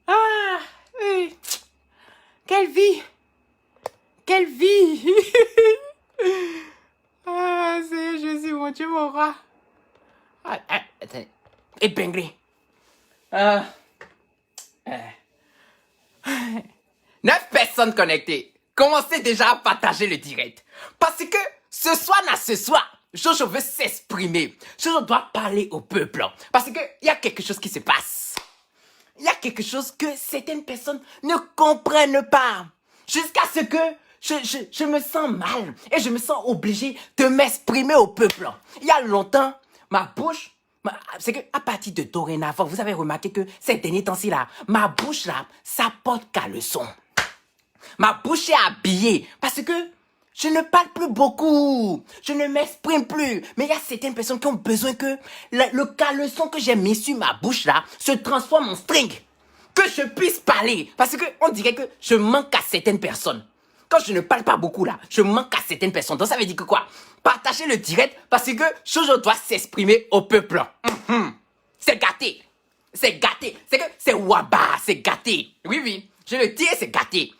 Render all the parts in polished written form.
Ah, oui. Quelle vie! Quelle vie! Ah, Seigneur Jésus, mon Dieu, mon roi. Attendez. Épinglé. 9 personnes connectées. Commencez déjà à partager le direct. Parce que ce soir, Jojo veut s'exprimer. Jojo doit parler au peuple. Parce que il y a quelque chose qui se passe. Il y a quelque chose que certaines personnes ne comprennent pas. Jusqu'à ce que je me sens mal et je me sens obligé de m'exprimer au peuple. Il y a longtemps, ma bouche, c'est que à partir de dorénavant, vous avez remarqué que ces derniers temps-ci là, ma bouche là, ça porte caleçon. Ma bouche est habillée parce que je ne parle plus beaucoup. Je ne m'exprime plus. Mais il y a certaines personnes qui ont besoin que le caleçon que j'ai mis sur ma bouche là se transforme en string. Que je puisse parler. Parce que on dirait que je manque à certaines personnes. Quand je ne parle pas beaucoup là, je manque à certaines personnes. Donc ça veut dire que quoi? Partagez le direct parce que Jojo doit s'exprimer au peuple. C'est gâté. C'est gâté. C'est que c'est waba, c'est gâté. Oui, oui. Je le dis, c'est gâté.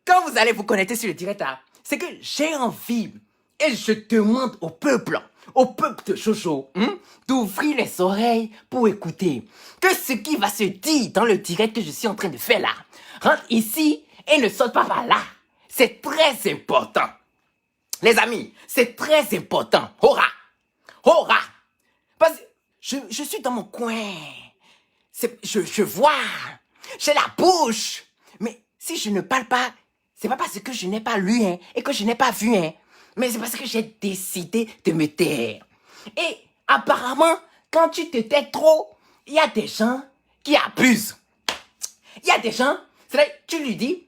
Quand vous allez vous connecter sur le direct là, c'est que j'ai envie et je demande au peuple de Jojo, d'ouvrir les oreilles pour écouter. Que ce qui va se dire dans le direct que je suis en train de faire là, rentre ici et ne saute pas par là. C'est très important. Les amis, c'est très important. Hora! Hora! Parce que je suis dans mon coin. Je vois. J'ai la bouche. Mais si je ne parle pas, c'est pas parce que je n'ai pas lu et que je n'ai pas vu. Mais c'est parce que j'ai décidé de me taire. Et apparemment, quand tu te tais trop, il y a des gens qui abusent. Il y a des gens, c'est là, tu lui dis,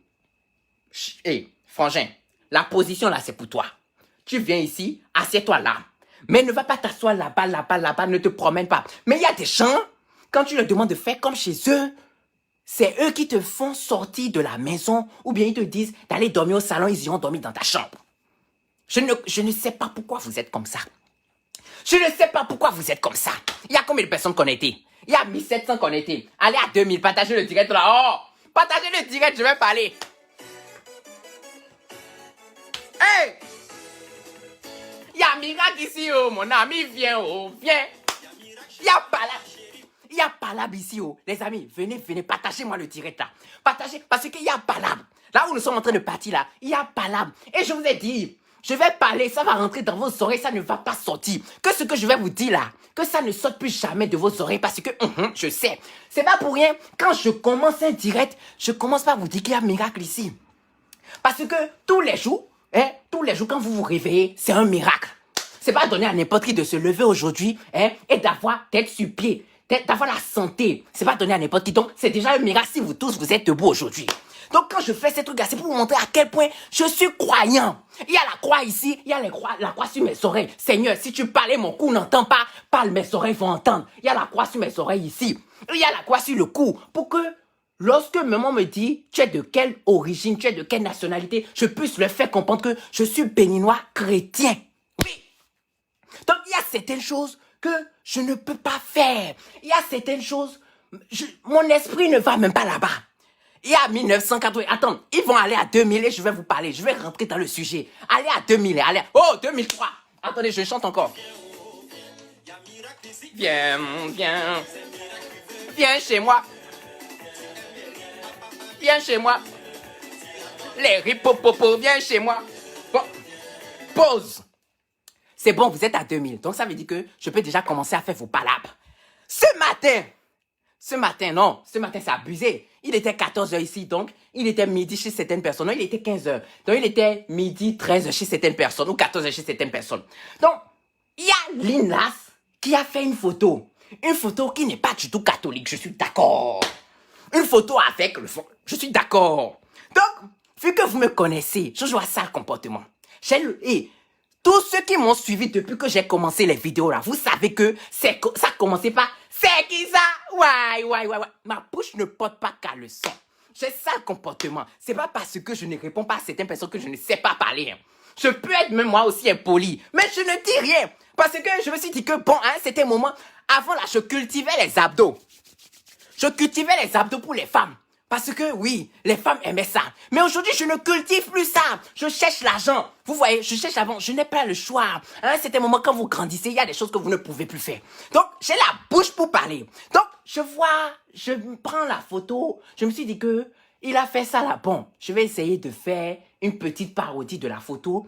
hé, frangin, la position là, c'est pour toi. Tu viens ici, assieds-toi là. Mais ne va pas t'asseoir là-bas, ne te promène pas. Mais il y a des gens, quand tu leur demandes de faire comme chez eux, c'est eux qui te font sortir de la maison ou bien ils te disent d'aller dormir au salon, ils iront dormir dans ta chambre. Je ne sais pas pourquoi vous êtes comme ça. Je ne sais pas pourquoi vous êtes comme ça. Il y a combien de personnes connectées? Il y a 1700 connectés. Allez à 2000, partagez le direct là. Oh, partagez le direct, je vais parler. Hey! Il y a miracle ici, oh, mon ami, viens, oh, viens. Il y a pas là. Il y a Palab ici, oh. Les amis, venez, partagez-moi le direct là. Partagez, parce qu'il y a Palab. Là où nous sommes en train de partir là, il y a Palab. Et je vous ai dit, je vais parler, ça va rentrer dans vos oreilles, ça ne va pas sortir. Que ce que je vais vous dire là, que ça ne saute plus jamais de vos oreilles parce que, je sais. C'est pas pour rien, quand je commence un direct, je commence par vous dire qu'il y a un miracle ici. Parce que tous les jours quand vous vous réveillez, c'est un miracle. C'est pas donné à n'importe qui de se lever aujourd'hui, et d'avoir tête sur pied. D'avoir la santé, c'est pas donné à n'importe qui. Donc, c'est déjà un miracle si vous tous, vous êtes debout aujourd'hui. Donc, quand je fais ces trucs-là, c'est pour vous montrer à quel point je suis croyant. Il y a la croix ici, il y a la croix sur mes oreilles. Seigneur, si tu parlais, mon cou n'entend pas. Parle, mes oreilles vont entendre. Il y a la croix sur mes oreilles ici. Il y a la croix sur le cou. Pour que, lorsque maman me dit, tu es de quelle origine, tu es de quelle nationalité, je puisse leur faire comprendre que je suis béninois chrétien. Oui. Donc, il y a certaines choses que je ne peux pas faire. Il y a certaines choses, mon esprit ne va même pas là-bas. Il y a 1980, attends, ils vont aller à 2000 et je vais vous parler, je vais rentrer dans le sujet. Allez à 2000, allez à... Oh, 2003. Attendez, je chante encore. Viens, viens chez moi. Viens chez moi. Les ripopopos, viens chez moi. Bon, pause. C'est bon, vous êtes à 2000. Donc, ça veut dire que je peux déjà commencer à faire vos palabres. Ce matin, c'est abusé. Il était 14h ici, donc il était midi chez certaines personnes. Non, il était 15h. Donc, il était midi 13h chez certaines personnes ou 14h chez certaines personnes. Donc, il y a Linas qui a fait une photo. Une photo qui n'est pas du tout catholique, je suis d'accord. Une photo avec le fond, je suis d'accord. Donc, vu que vous me connaissez, je joue à ça le comportement. Tous ceux qui m'ont suivi depuis que j'ai commencé les vidéos là, vous savez que ça commençait pas. C'est qui ça? Ouais. Ma bouche ne porte pas caleçon. J'ai ça le comportement. C'est pas parce que je ne réponds pas à certaines personnes que je ne sais pas parler. Je peux être même moi aussi impoli, mais je ne dis rien. Parce que je me suis dit que bon, à un certain moment, Avant là, je cultivais les abdos. Je cultivais les abdos pour les femmes. Parce que oui, les femmes aimaient ça. Mais aujourd'hui, je ne cultive plus ça. Je cherche l'argent. Vous voyez, je cherche l'argent. Je n'ai pas le choix. À un certain moment, quand vous grandissez, il y a des choses que vous ne pouvez plus faire. Donc, j'ai la bouche pour parler. Donc, je prends la photo. Je me suis dit que il a fait ça là. Bon, je vais essayer de faire une petite parodie de la photo.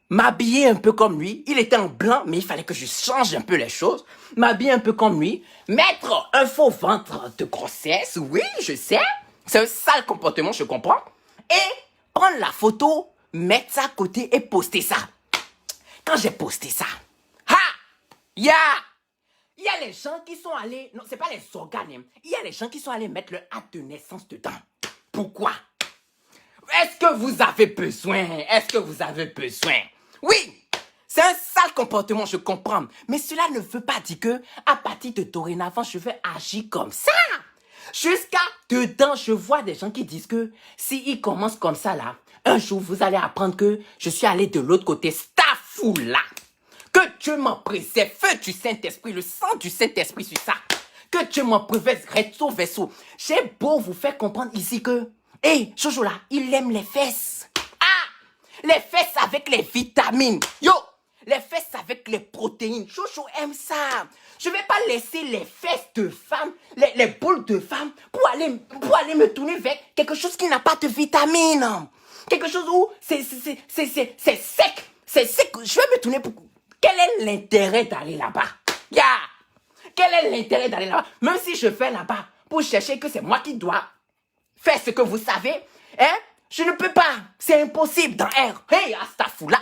M'habiller un peu comme lui. Il était en blanc, mais il fallait que je change un peu les choses. M'habiller un peu comme lui. Mettre un faux ventre de grossesse. Oui, je sais. C'est un sale comportement, je comprends. Et prendre la photo, mettre ça à côté et poster ça. Quand j'ai posté ça, il y a les gens qui sont allés... Non, c'est pas les organes. Hein. Il y a les gens qui sont allés mettre le acte de naissance dedans. Pourquoi? Est-ce que vous avez besoin? Est-ce que vous avez besoin? Oui, c'est un sale comportement, je comprends. Mais cela ne veut pas dire que, à partir de dorénavant, je vais agir comme ça. Jusqu'à dedans, je vois des gens qui disent que s'ils commencent comme ça là, un jour, vous allez apprendre que je suis allé de l'autre côté, stafoula. Que Dieu m'en préserve, feu du Saint-Esprit, le sang du Saint-Esprit sur ça. Que Dieu m'en préserve, recto verso. J'ai beau vous faire comprendre ici que, Jojo là, il aime les fesses. Les fesses avec les vitamines. Yo, les fesses avec les protéines. Jojo aime ça. Je vais pas laisser les fesses de femme, les boules de femme pour aller me tourner vers quelque chose qui n'a pas de vitamines. Quelque chose où c'est sec. C'est sec. Je vais me tourner pour... Quel est l'intérêt d'aller là-bas? Quel est l'intérêt d'aller là-bas? Même si je vais là-bas pour chercher que c'est moi qui dois faire ce que vous savez, je ne peux pas. C'est impossible dans R. Hey, astafoula.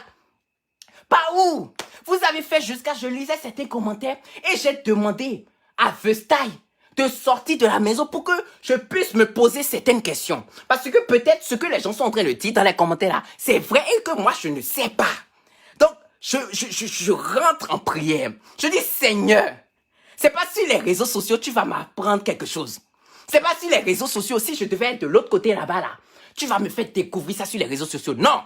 Pas où? Vous avez fait jusqu'à... Je lisais certains commentaires et j'ai demandé à Vestaille de sortir de la maison pour que je puisse me poser certaines questions. Parce que peut-être ce que les gens sont en train de dire dans les commentaires là, c'est vrai et que moi je ne sais pas. Donc, je rentre en prière. Je dis, Seigneur, c'est pas sur les réseaux sociaux tu vas m'apprendre quelque chose. C'est pas sur les réseaux sociaux, si je devais être de l'autre côté là-bas là, tu vas me faire découvrir ça sur les réseaux sociaux. Non.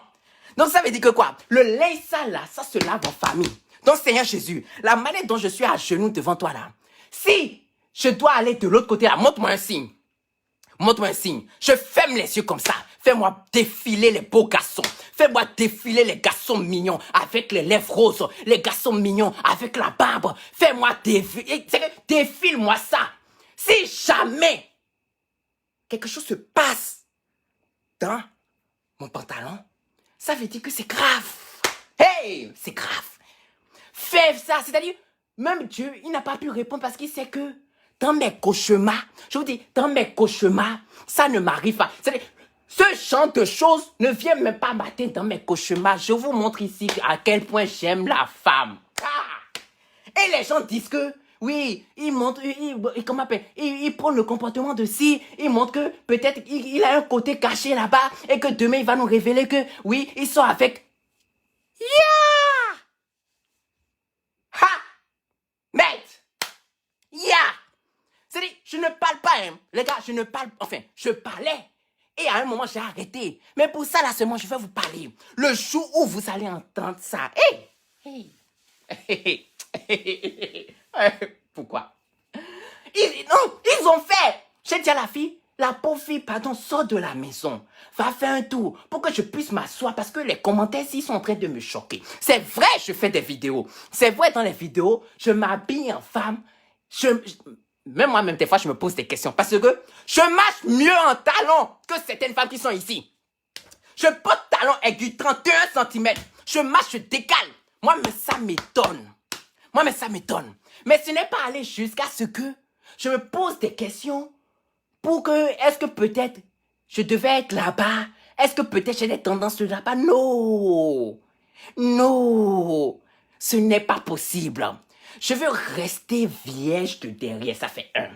Donc ça veut dire que quoi? Le linge sale là, ça se lave en famille. Donc Seigneur Jésus, la manière dont je suis à genoux devant toi là, si je dois aller de l'autre côté là, montre-moi un signe. Montre-moi un signe. Je ferme les yeux comme ça. Fais-moi défiler les beaux garçons. Fais-moi défiler les garçons mignons avec les lèvres roses. Les garçons mignons avec la barbe. Fais-moi défiler. Défile-moi ça. Si jamais quelque chose se passe dans mon pantalon, ça veut dire que c'est grave. Hey, c'est grave. Fais ça. C'est-à-dire, même Dieu, il n'a pas pu répondre parce qu'il sait que dans mes cauchemars, je vous dis, dans mes cauchemars, ça ne m'arrive pas. C'est-à-dire, ce genre de choses ne vient même pas matin dans mes cauchemars. Je vous montre ici à quel point j'aime la femme. Et les gens disent que, oui, ils montrent, comment appelle, ils prennent le comportement de si, ils montrent que peut-être il a un côté caché là-bas et que demain il va nous révéler que, oui, ils sont avec... Mate! C'est-à-dire, je ne parle pas, hein. Les gars, je ne parle... Enfin, je parlais. Et à un moment, j'ai arrêté. Mais pour ça, là, seulement, je vais vous parler. Le jour où vous allez entendre ça. Pourquoi? Non, ils ont fait. J'ai dit à la fille, la pauvre fille, pardon, sort de la maison. Va faire un tour pour que je puisse m'asseoir parce que les commentaires ici sont en train de me choquer. C'est vrai, je fais des vidéos. C'est vrai, dans les vidéos, je m'habille en femme. Même moi-même, des fois, je me pose des questions parce que je marche mieux en talons que certaines femmes qui sont ici. Je porte talons aigus 31 cm. Je marche, je décale. Moi-même, ça m'étonne. Moi-même, ça m'étonne. Mais ce n'est pas aller jusqu'à ce que je me pose des questions pour que, est-ce que peut-être je devais être là-bas? Est-ce que peut-être j'ai des tendances là-bas? Non. Non. Ce n'est pas possible. Je veux rester vierge de derrière, ça fait un.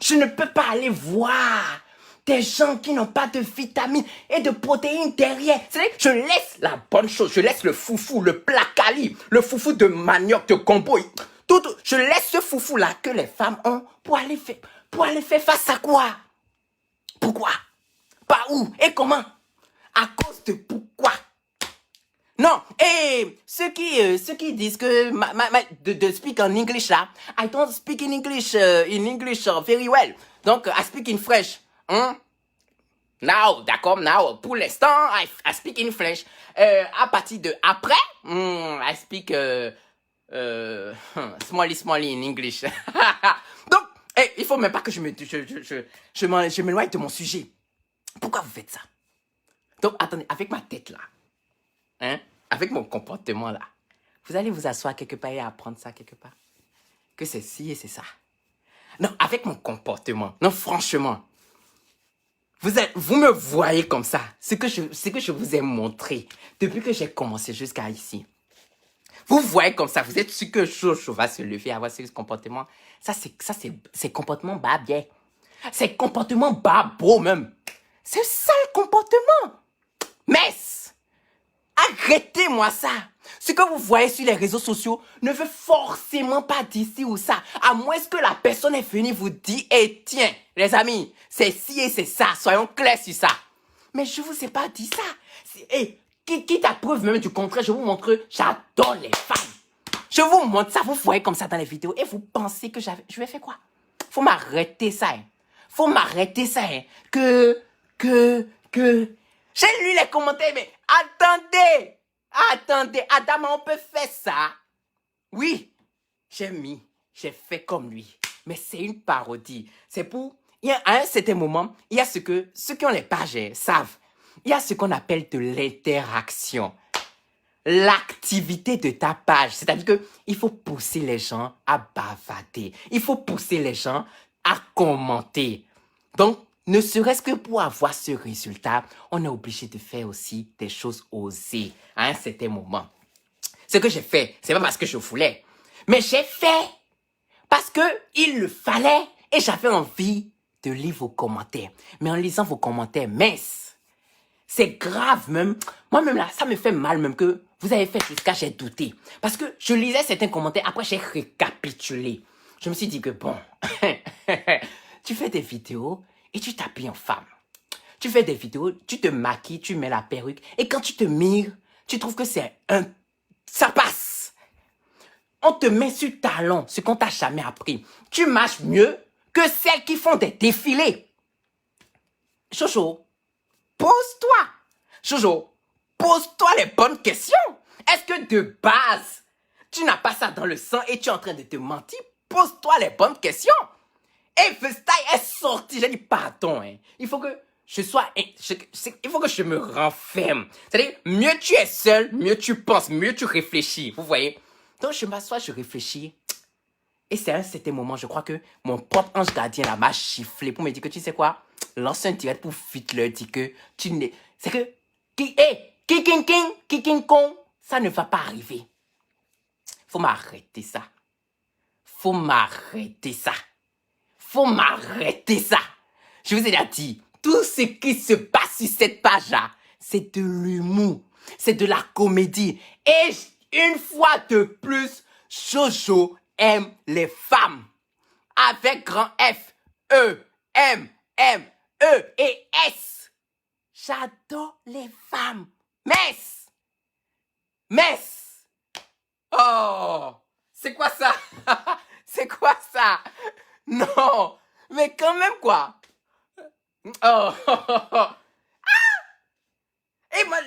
Je ne peux pas aller voir des gens qui n'ont pas de vitamines et de protéines derrière. C'est-à-dire, je laisse la bonne chose, je laisse le foufou, le placali, le foufou de manioc, de combo. Tout, je laisse ce foufou-là que les femmes ont pour aller faire face à quoi? Pourquoi? Pas où et comment? À cause de pourquoi? Non, et ceux qui disent que de speak en English là, I don't speak in English very well. Donc, I speak in French. Hein? Now, d'accord, now, pour l'instant, I speak in French. À partir de après, I speak smally in English. Donc, il faut même pas que je m'éloigne de mon sujet. Pourquoi vous faites ça? Donc, attendez, avec ma tête là, hein, avec mon comportement là, vous allez vous asseoir quelque part et apprendre ça quelque part. Que c'est ci et c'est ça. Non, avec mon comportement, non, franchement, vous me voyez comme ça, ce que je vous ai montré depuis que j'ai commencé jusqu'à ici. Vous voyez comme ça, vous êtes sûr que Jojo va se lever, avoir ce comportement. C'est comportement bas bien. C'est comportement bas beau même. C'est ça le comportement. Mess, arrêtez-moi ça. Ce que vous voyez sur les réseaux sociaux ne veut forcément pas dire ci ou ça. À moins que la personne est venue vous dire, tiens, les amis, c'est ci et c'est ça. Soyons clairs sur ça. Mais je vous ai pas dit ça. Qui t'a preuve même du contraire, je vous montre que j'adore les femmes. Je vous montre ça, vous voyez comme ça dans les vidéos et vous pensez que je vais faire quoi? Faut m'arrêter ça. Hein. Faut m'arrêter ça. Hein. J'ai lu les commentaires, mais attendez, Adam, on peut faire ça? Oui, j'ai fait comme lui. Mais c'est une parodie. C'est pour, à un certain moment, il y a ceux qui ont les pages savent. Il y a ce qu'on appelle de l'interaction. L'activité de ta page. C'est-à-dire que il faut pousser les gens à bavader. Il faut pousser les gens à commenter. Donc, ne serait-ce que pour avoir ce résultat, on est obligé de faire aussi des choses osées à un certain moment. Ce que j'ai fait, c'est pas parce que je voulais, mais j'ai fait parce que il le fallait et j'avais envie de lire vos commentaires. Mais en lisant vos commentaires, mince, c'est grave même. Moi-même là, ça me fait mal même que vous avez fait jusqu'à j'ai douté. Parce que je lisais certains commentaires, après j'ai récapitulé. Je me suis dit que bon, tu fais des vidéos et tu t'habilles en femme. Tu fais des vidéos, tu te maquilles, tu mets la perruque. Et quand tu te mires, tu trouves que ça passe. On te met sur talon, ce qu'on t'a jamais appris. Tu marches mieux que celles qui font des défilés. Jojo, pose-toi. Jojo, pose-toi les bonnes questions. Est-ce que de base, tu n'as pas ça dans le sang et tu es en train de te mentir? Pose-toi les bonnes questions. Et Freestyle est sorti. J'ai dit pardon. Hein. Il faut que je sois... il faut que je me renferme. C'est-à-dire, mieux tu es seul, mieux tu penses, mieux tu réfléchis. Vous voyez? Donc je m'assois, je réfléchis. Et c'est à un certain moment, je crois que mon propre ange gardien là m'a chifflé pour me dire que tu sais quoi? Lance un direct pour vite leur dire que tu n'es... C'est que... Kong, ça ne va pas arriver. Faut m'arrêter ça. Faut m'arrêter ça. Faut m'arrêter ça. Je vous ai déjà dit, tout ce qui se passe sur cette page-là, c'est de l'humour. C'est de la comédie. Et une fois de plus, Jojo aime les femmes. Avec grand F, E, M, E et S. J'adore les femmes. Mess. Oh, c'est quoi ça? C'est quoi ça? Non, mais quand même quoi. Oh. Ah! Et moi,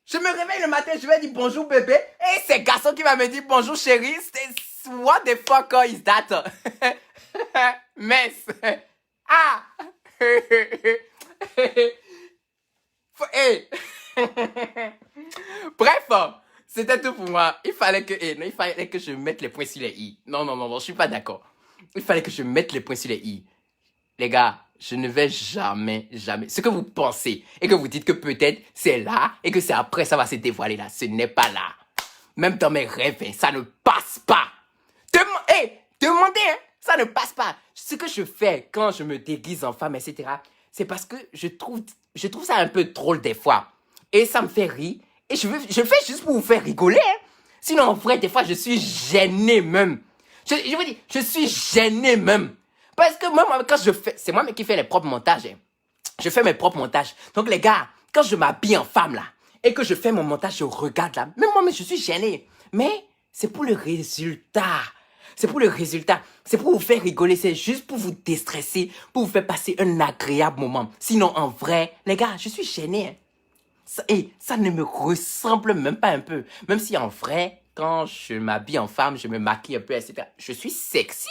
je me réveille le matin, je vais dire bonjour bébé. Et c'est garçon qui va me dire bonjour chérie. What the fuck is that? Mess. Ah. Hey. Bref, c'était tout pour moi. Il fallait que je mette les points sur les i. Non, je suis pas d'accord. Il fallait que je mette les points sur les i. Les gars, je ne vais jamais. Ce que vous pensez et que vous dites que peut-être c'est là et que c'est après ça va se dévoiler là, ce n'est pas là. Même dans mes rêves, hein, ça ne passe pas. Demandez, hein, ça ne passe pas. Ce que je fais quand je me déguise en femme, etc., c'est parce que je trouve ça un peu drôle des fois. Et ça me fait rire. Et je fais juste pour vous faire rigoler. Hein. Sinon, en vrai, des fois, je suis gêné même. Je vous dis, je suis gêné même. Parce que moi, quand je fais... C'est moi qui fais les propres montages. Hein. Je fais mes propres montages. Donc, les gars, quand je m'habille en femme, là, et que je fais mon montage, je regarde là. Même moi, mais je suis gêné. Mais c'est pour le résultat. C'est pour le résultat. C'est pour vous faire rigoler. C'est juste pour vous déstresser, pour vous faire passer un agréable moment. Sinon, en vrai, les gars, je suis gêné. Hein. Ça ne me ressemble même pas un peu. Même si en vrai, quand je m'habille en femme, je me maquille un peu, etc. Je suis sexy.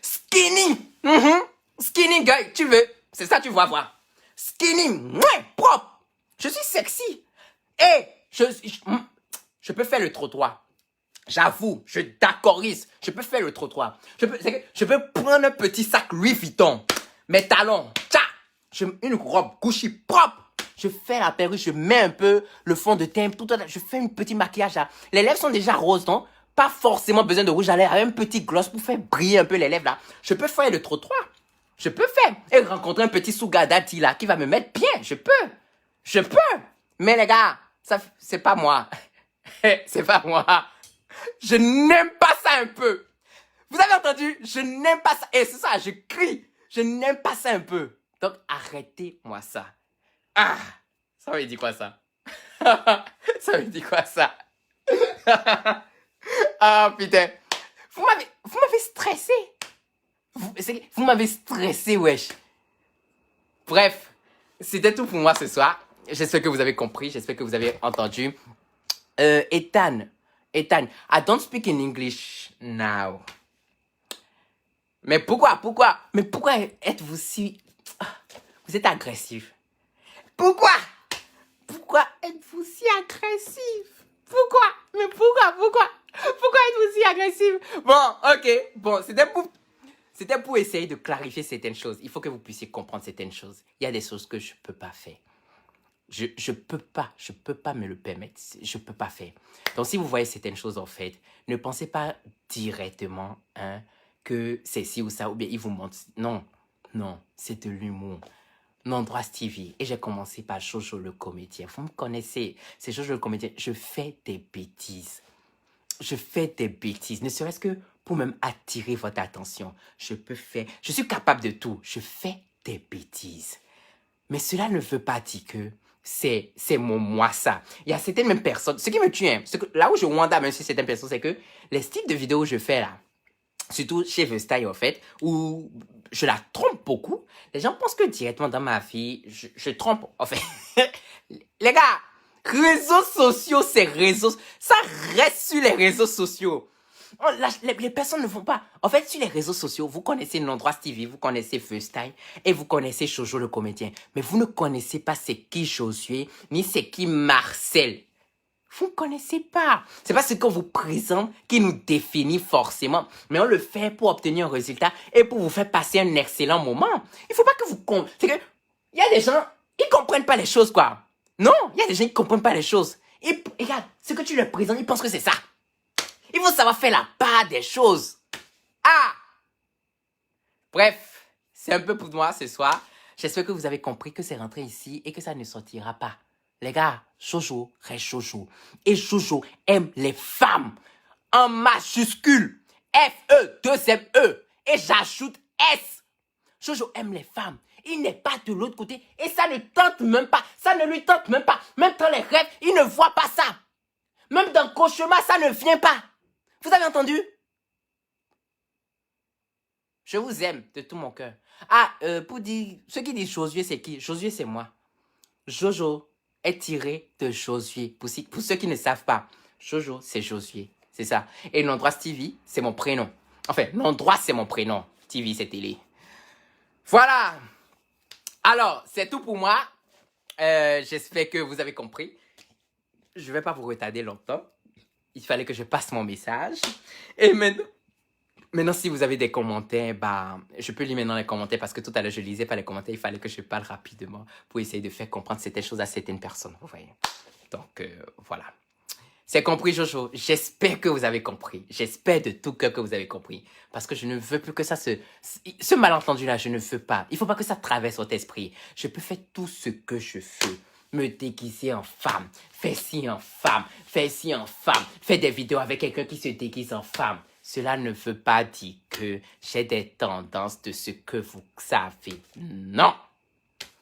Skinny. Skinny guy, tu veux. C'est ça, tu vas voir. Skinny, propre. Je suis sexy. Et je peux faire le trottoir. J'avoue, je d'accordise. Je peux faire le trottoir. Je peux prendre un petit sac Louis Vuitton. Mes talons. Une robe Gucci propre. Je fais la perruque, je mets un peu le fond de teint. Je fais un petit maquillage là. Les lèvres sont déjà roses, non? Pas forcément besoin de rouge à lèvres. Avec un petit gloss pour faire briller un peu les lèvres là. Je peux faire le trottoir. Je peux faire. Et rencontrer un petit sugar daddy là qui va me mettre bien. Je peux. Je peux. Mais les gars, ça, c'est pas moi. C'est pas moi. Je n'aime pas ça un peu. Vous avez entendu? Je n'aime pas ça. Et c'est ça, je crie. Je n'aime pas ça un peu. Donc, arrêtez-moi ça. Ah, ça veut dire quoi ça? Ça veut dire quoi ça? Ah, putain. Vous m'avez stressé. Vous m'avez stressé, wesh. Bref, c'était tout pour moi ce soir. J'espère que vous avez compris. J'espère que vous avez entendu. Ethan, I don't speak in English now. Mais pourquoi êtes-vous si... Vous êtes agressif. Pourquoi êtes-vous si agressif? Pourquoi êtes-vous si agressif? Bon, ok. Bon, c'était pour essayer de clarifier certaines choses. Il faut que vous puissiez comprendre certaines choses. Il y a des choses que je peux pas faire. Je peux pas me le permettre. Je peux pas faire. Donc, si vous voyez certaines choses, en fait, ne pensez pas directement que c'est ci ou ça, ou bien ils vous montrent. Non, c'est de l'humour. Nondroit TV. Et j'ai commencé par Jojo le comédien. Vous me connaissez, c'est Jojo le comédien. Je fais des bêtises. Ne serait-ce que pour même attirer votre attention. Je suis capable de tout. Je fais des bêtises. Mais cela ne veut pas dire que c'est moi ça. Il y a certaines mêmes personnes. Ce qui me tue, là où je wanda même si certaines personnes, c'est que les styles de vidéos que je fais là, surtout chez Vestyle en fait, où je la trompe beaucoup, les gens pensent que directement dans ma vie, je trompe. En fait, les gars, réseaux sociaux, ça reste sur les réseaux sociaux. Les personnes ne vont pas. En fait, sur les réseaux sociaux, vous connaissez Nondroit TV, vous connaissez Vestyle et vous connaissez Jojo le comédien. Mais vous ne connaissez pas c'est qui Josué, ni c'est qui Marcel. Vous ne connaissez pas. C'est pas ce qu'on vous présente qui nous définit forcément. Mais on le fait pour obtenir un résultat et pour vous faire passer un excellent moment. Il ne faut pas que vous... C'est que... Il y a des gens, ils ne comprennent pas les choses, quoi. Non, il y a des gens qui ne comprennent pas les choses. Et regarde, ce que tu leur présentes, ils pensent que c'est ça. Il faut savoir faire la part des choses. Ah! Bref, c'est un peu pour moi ce soir. J'espère que vous avez compris que c'est rentré ici et que ça ne sortira pas. Les gars, Jojo reste Jojo. Et Jojo aime les femmes. En majuscule. F-E, 2-M-E. Et j'ajoute S. Jojo aime les femmes. Il n'est pas de l'autre côté. Et ça ne tente même pas. Ça ne lui tente même pas. Même dans les rêves, il ne voit pas ça. Même dans le cauchemar, ça ne vient pas. Vous avez entendu? Je vous aime de tout mon cœur. Ah, pour dire... Ceux qui disent Josué, c'est qui? Josué, c'est moi. Jojo est tiré de Josué. Pour ceux qui ne savent pas, Jojo, c'est Josué. C'est ça. Et Nondroit TV, c'est mon prénom. Enfin, Nondroit, c'est mon prénom. TV, c'est télé. Voilà. Alors, c'est tout pour moi. J'espère que vous avez compris. Je ne vais pas vous retarder longtemps. Il fallait que je passe mon message. Et maintenant, si vous avez des commentaires, bah, je peux lire maintenant les commentaires parce que tout à l'heure, je ne lisais pas les commentaires. Il fallait que je parle rapidement pour essayer de faire comprendre certaines choses à certaines personnes. Vous voyez. Donc, voilà. C'est compris, Jojo. J'espère que vous avez compris. J'espère de tout cœur que vous avez compris. Parce que je ne veux plus que ça ce malentendu-là, je ne veux pas. Il ne faut pas que ça traverse votre esprit. Je peux faire tout ce que je veux. Me déguiser en femme. Faire ci en femme. Faire ci en femme. Faire des vidéos avec quelqu'un qui se déguise en femme. Cela ne veut pas dire que j'ai des tendances de ce que vous savez. Non.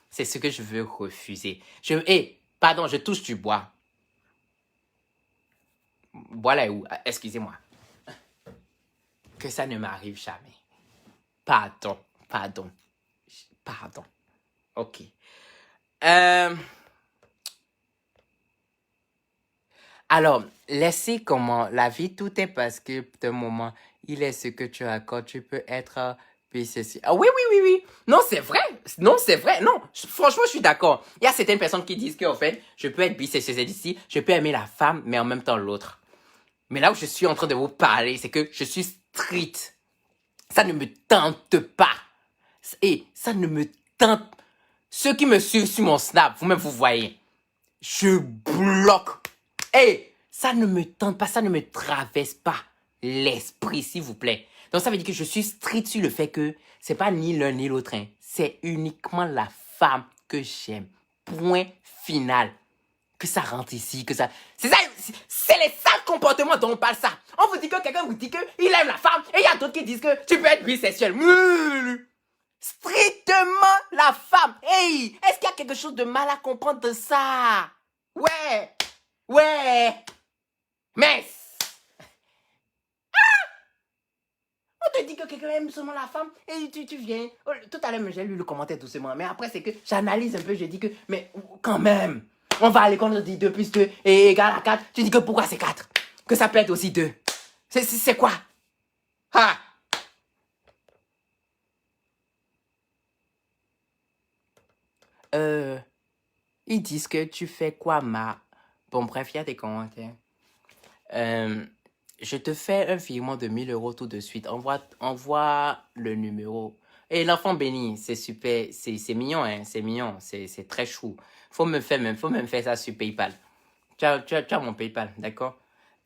C'est ce que je veux refuser. Pardon, je touche du bois. Voilà où. Excusez-moi. Que ça ne m'arrive jamais. Pardon. Pardon. Pardon. Ok. Euh, alors, laissez comment la vie, tout est parce que d'un moment, il est ce que tu accordes. Tu peux être bisexuel. Ah oui, oui, oui, oui. Non, c'est vrai. Non, c'est vrai. Non, franchement, je suis d'accord. Il y a certaines personnes qui disent qu'en fait, je peux être bisexuel ici, je peux aimer la femme, mais en même temps l'autre. Mais là où je suis en train de vous parler, c'est que je suis strict. Ça ne me tente pas. Et ça ne me tente. Ceux qui me suivent sur mon Snap, vous-même vous voyez. Je bloque. Hey, ça ne me tente pas, ça ne me traverse pas l'esprit, s'il vous plaît. Donc ça veut dire que je suis strict sur le fait que c'est pas ni l'un ni l'autre. Hein. C'est uniquement la femme que j'aime. Point final. Que ça rentre ici, que ça... C'est ça, c'est les sales comportements dont on parle ça. On vous dit que quelqu'un vous dit qu'il aime la femme et il y a d'autres qui disent que tu peux être bisexuel. Strictement la femme. Hey, est-ce qu'il y a quelque chose de mal à comprendre de ça? Ouais, ouais. Mais on te dit que quelqu'un aime seulement la femme et tu viens. Tout à l'heure, j'ai lu le commentaire doucement. Mais après, c'est que j'analyse un peu. Je dis que, mais quand même, on va à l'école, on dit 2 plus 2 est égal à 4. Tu dis que pourquoi c'est 4? Que ça peut être aussi 2. C'est quoi? Ah! Ils disent que tu fais quoi, ma... Bon, bref, il y a des commentaires. Je te fais un virement de 1 000 € tout de suite. Envoie le numéro. Et l'enfant béni, c'est super. C'est mignon, hein. C'est mignon. C'est très chou. Faut me faire ça sur PayPal. Tu as mon PayPal, d'accord?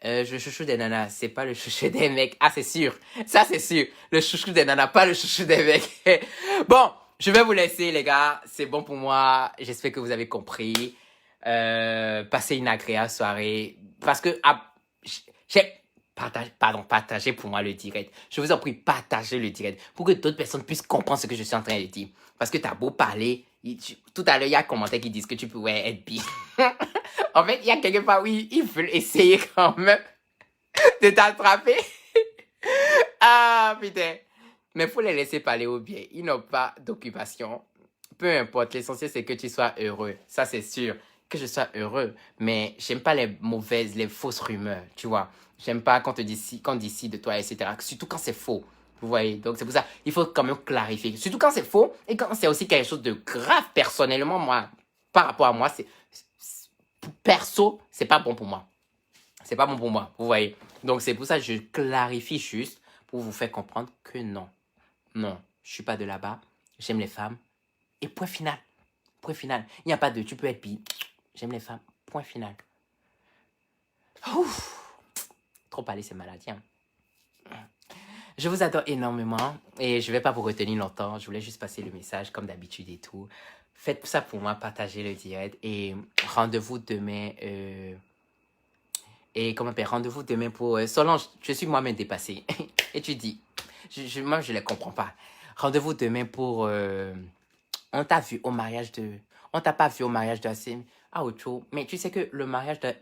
Je chouchou des nanas, c'est pas le chouchou des mecs. Ah, c'est sûr. Ça, c'est sûr. Le chouchou des nanas, pas le chouchou des mecs. Bon, je vais vous laisser, les gars. C'est bon pour moi. J'espère que vous avez compris. Passez une agréable soirée. Parce que j'ai partagez pour moi le direct. Je vous en prie, partagez le direct pour que d'autres personnes puissent comprendre ce que je suis en train de dire. Parce que t'as beau parler, tout à l'heure, il y a un commentaire qui disent que tu pourrais être bi. En fait, il y a quelque part où ils veulent essayer quand même de t'attraper. Ah, putain. Mais faut les laisser parler au bien. Ils n'ont pas d'occupation. Peu importe, l'essentiel c'est que tu sois heureux. Ça, c'est sûr. Que je sois heureux. Mais j'aime pas les mauvaises, les fausses rumeurs, tu vois. J'aime pas quand on dit ci de toi, etc. Surtout quand c'est faux. Vous voyez? Donc, c'est pour ça, il faut quand même clarifier. Surtout quand c'est faux et quand c'est aussi quelque chose de grave, personnellement, moi, par rapport à moi, perso, c'est pas bon pour moi. C'est pas bon pour moi, vous voyez. Donc, c'est pour ça que je clarifie juste pour vous faire comprendre que non. Non, je suis pas de là-bas. J'aime les femmes. Et point final. Point final. Il n'y a pas de tu peux être bi. J'aime les femmes. Point final. Ouf. Trop parler, c'est maladie. Hein. Je vous adore énormément et je vais pas vous retenir longtemps. Je voulais juste passer le message comme d'habitude et tout. Faites ça pour moi, partagez le direct et rendez-vous demain. Et comment dire, rendez-vous demain pour Solange. Je suis moi-même dépassé. Et tu dis, moi je les comprends pas. Rendez-vous demain pour. On t'a vu au mariage de. On t'a pas vu au mariage de Assim. Ah, autre chose. Mais tu sais que le mariage de.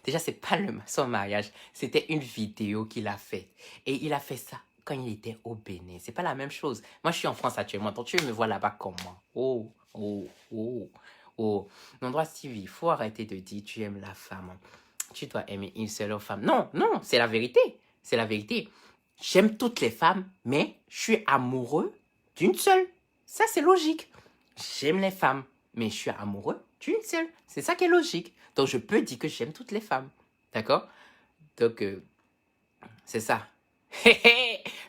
Déjà, c'est pas son mariage. C'était une vidéo qu'il a faite. Et il a fait ça quand il était au Bénin. C'est pas la même chose. Moi, je suis en France actuellement. Donc, tu me vois là-bas comment? Oh, oh, oh, oh. Non, droit, Stevie, il faut arrêter de dire tu aimes la femme. Tu dois aimer une seule femme. Non, non, c'est la vérité. C'est la vérité. J'aime toutes les femmes, mais je suis amoureux d'une seule. Ça, c'est logique. J'aime les femmes, mais je suis amoureux d'une seule. C'est ça qui est logique. Donc, je peux dire que j'aime toutes les femmes. D'accord? Donc, c'est ça.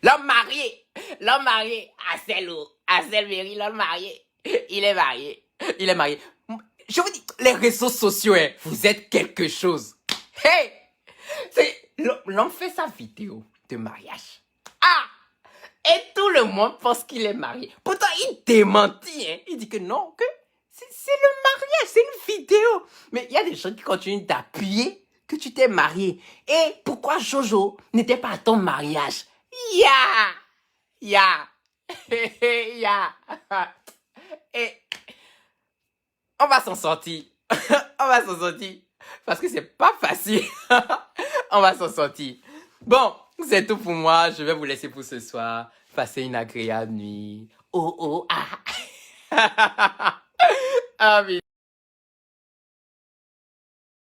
L'homme marié. L'homme marié. Asel Mary, l'homme marié. Il est marié. Il est marié. Je vous dis, les réseaux sociaux, hein, vous êtes quelque chose. Hey! L'homme fait sa vidéo de mariage. Ah! Et tout le monde pense qu'il est marié. Pourtant, il démentit. Hein. Il dit que non, que c'est le mariage, c'est une vidéo. Mais il y a des gens qui continuent d'appuyer que tu t'es marié. Et pourquoi Jojo n'était pas à ton mariage? Ya! Et on va s'en sortir. On va s'en sortir. Parce que c'est pas facile. On va s'en sortir. Bon, c'est tout pour moi. Je vais vous laisser pour ce soir. Passez une agréable nuit. Oh, oh, ah.